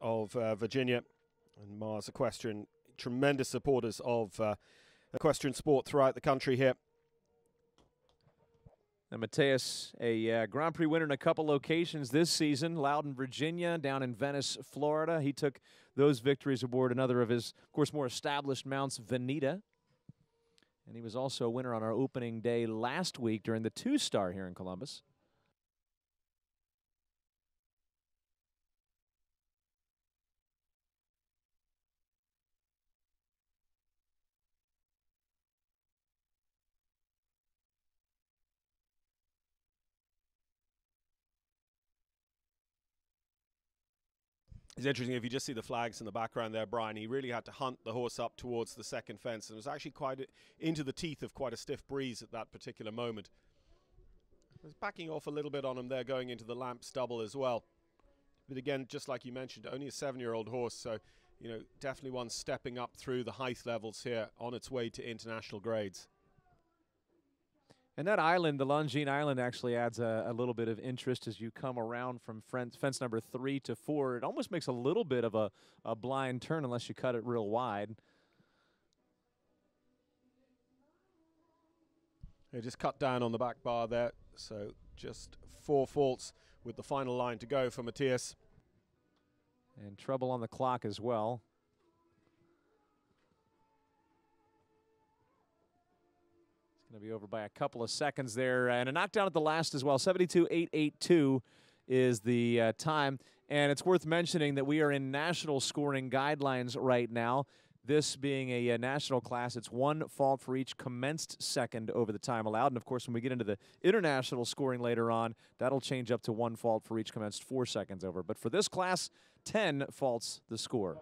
of Virginia and Mars Equestrian, tremendous supporters of equestrian sport throughout the country here. And Matthias, a Grand Prix winner in a couple locations this season, Loudon, Virginia, down in Venice, Florida. He took those victories aboard another of his, of course, more established mounts, Veneta. And he was also a winner on our opening day last week during the two-star here in Columbus. It's interesting, if you just see the flags in the background there, Brian, he really had to hunt the horse up towards the second fence, and it was actually quite into the teeth of quite a stiff breeze at that particular moment. It was backing off a little bit on him there, going into the lamp stubble as well. But again, just like you mentioned, only a 7-year-old horse, so you know, definitely one stepping up through the height levels here on its way to international grades. And that island, the Longines Island, actually adds a little bit of interest as you come around from fence number 3 to 4. It almost makes a little bit of a blind turn unless you cut it real wide. They just cut down on the back bar there, so just 4 faults with the final line to go for Matthias. And trouble on the clock as well. Going to be over by a couple of seconds there, and a knockdown at the last as well. 72.882 is the time, and it's worth mentioning that we are in national scoring guidelines right now. This being a national class, it's 1 fault for each commenced second over the time allowed, and of course when we get into the international scoring later on, that'll change up to 1 fault for each commenced 4 seconds over. But for this class, 10 faults the score.